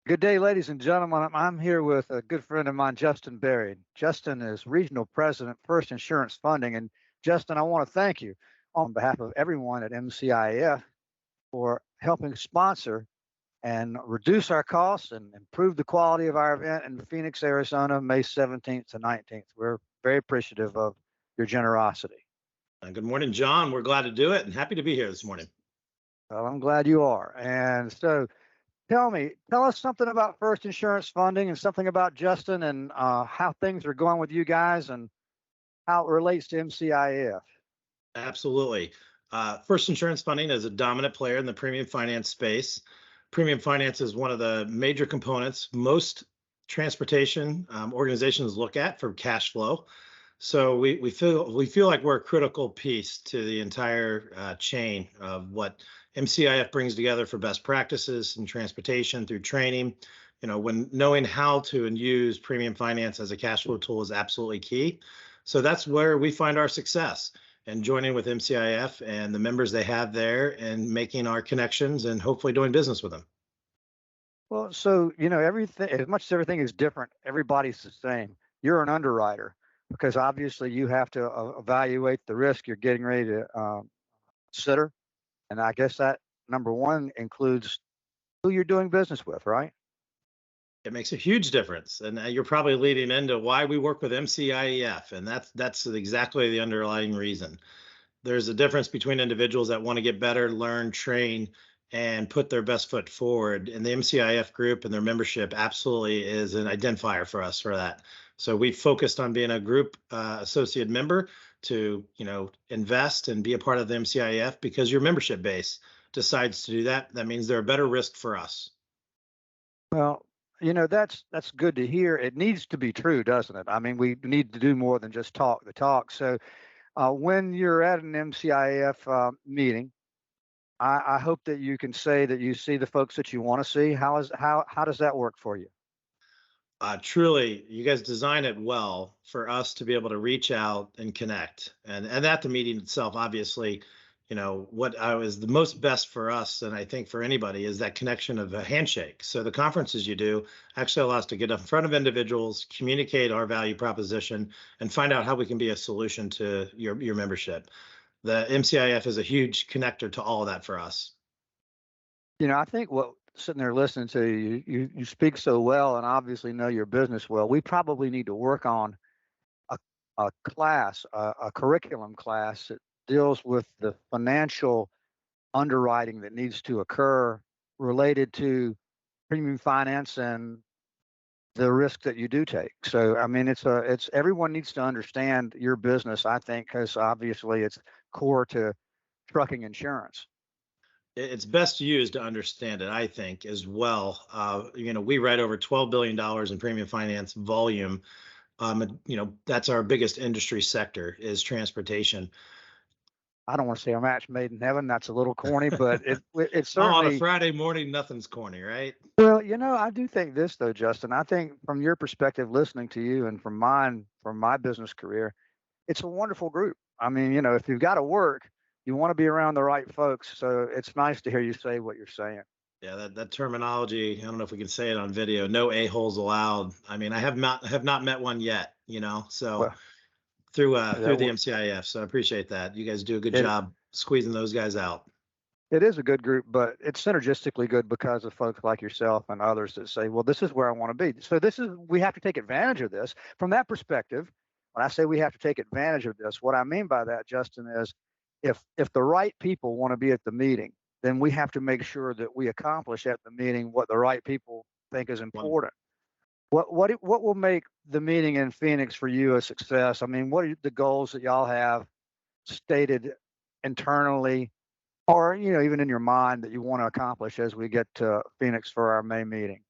Good day, ladies and gentlemen. I'm here with a good friend of mine, Justin Berry. Justin is Regional President, First Insurance Funding. And Justin, I want to thank you on behalf of everyone at MCIEF for helping sponsor and reduce our costs and improve the quality of our event in Phoenix, Arizona, May 17th to 19th. We're very appreciative of your generosity. Good morning, John. We're glad to do it and happy to be here this morning. Well, I'm glad you are. And so tell us something about First Insurance Funding and something about Justin and how things are going with you guys and how it relates to MCIF. Absolutely. First Insurance Funding is a dominant player in the premium finance space. Premium finance is one of the major components most transportation organizations look at for cash flow. So we feel like we're a critical piece to the entire chain of what MCIF brings together for best practices in transportation through training. When knowing how to and use premium finance as a cash flow tool is absolutely key. So that's where we find our success, and joining with MCIF and the members they have there and making our connections and hopefully doing business with them. Well, so, everything, as much as everything is different, everybody's the same. You're an underwriter because obviously you have to evaluate the risk you're getting ready to consider. And I guess that number one includes who you're doing business with, right? It makes a huge difference, and you're probably leading into why we work with MCIEF, and that's exactly the underlying reason. There's a difference between individuals that want to get better, learn, train, and put their best foot forward. And the MCIF group and their membership absolutely is an identifier for us for that. So we focused on being a group associate member to, invest and be a part of the MCIF because your membership base decides to do that. That means they're a better risk for us. Well, that's good to hear. It needs to be true, doesn't it? I mean, we need to do more than just talk the talk. So when you're at an MCIF meeting, I hope that you can say that you see the folks that you want to see. How does that work for you? Truly, you guys design it well for us to be able to reach out and connect. And at the meeting itself, obviously, what I was the most best for us, and I think for anybody, is that connection of a handshake. So the conferences you do actually allow us to get in front of individuals, communicate our value proposition, and find out how we can be a solution to your membership. The MCIF is a huge connector to all of that for us. I think what sitting there listening to you, you speak so well and obviously know your business well. We probably need to work on a, a class, a curriculum class that deals with the financial underwriting that needs to occur related to premium finance and the risk that you do take. So, I mean, it's everyone needs to understand your business, I think, because obviously it's core to trucking insurance. It's best used to understand it, I think, as well. We write over $12 billion in premium finance volume. That's our biggest industry sector is transportation. I don't want to say a match made in heaven. That's a little corny, but it's Oh, on a certainly. Friday morning, nothing's corny, right? Well, I do think this though, Justin. I think from your perspective, listening to you, and from mine, from my business career, it's a wonderful group. I mean, if you've got to work, you want to be around the right folks. So it's nice to hear you say what you're saying. Yeah, that terminology, I don't know if we can say it on video, no a-holes allowed. I mean, I have not met one yet, so Well, through that the wo- MCIF. So I appreciate that. You guys do a good it job squeezing those guys out. it is a good group, but it's synergistically good because of folks like yourself and others that say, well, this is where I want to be. So we have to take advantage of this. From that perspective, when I say we have to take advantage of this, what I mean by that, Justin, is if the right people want to be at the meeting, then we have to make sure that we accomplish at the meeting what the right people think is One, important. What will make the meeting in Phoenix for you a success? I mean, what are the goals that y'all have stated internally, or even in your mind that you want to accomplish as we get to Phoenix for our May meeting?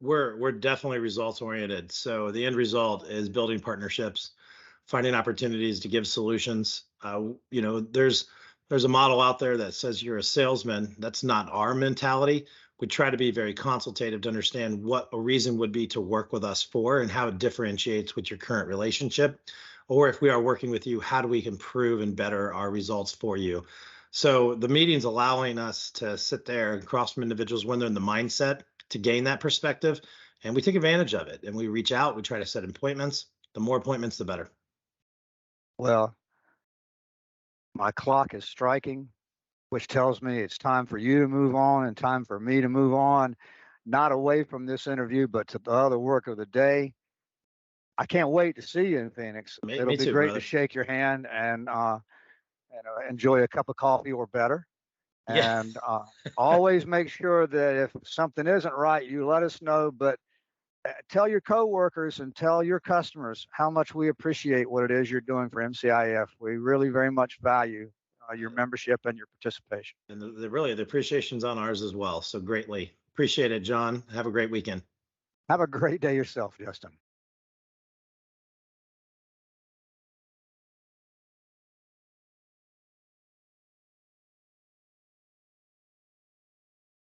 we're definitely results oriented. So the end result is building partnerships, finding opportunities to give solutions. There's a model out there that says you're a salesman. That's not our mentality. We try to be very consultative to understand what a reason would be to work with us for and how it differentiates with your current relationship. Or if we are working with you, how do we improve and better our results for you? So the meeting's allowing us to sit there and cross from individuals when they're in the mindset to gain that perspective. And we take advantage of it and we reach out, we try to set appointments. The more appointments, the better. Well, my clock is striking, which tells me it's time for you to move on and time for me to move on, not away from this interview, but to the other work of the day. I can't wait to see you in Phoenix. It'll Me be too, great to brother. shake your hand and enjoy a cup of coffee or better. Yeah. And always make sure that if something isn't right, you let us know. But tell your coworkers and tell your customers how much we appreciate what it is you're doing for MCIF. We really very much value your membership and your participation. And really, the appreciation's on ours as well. So greatly appreciate it, John. Have a great weekend. Have a great day yourself, Justin.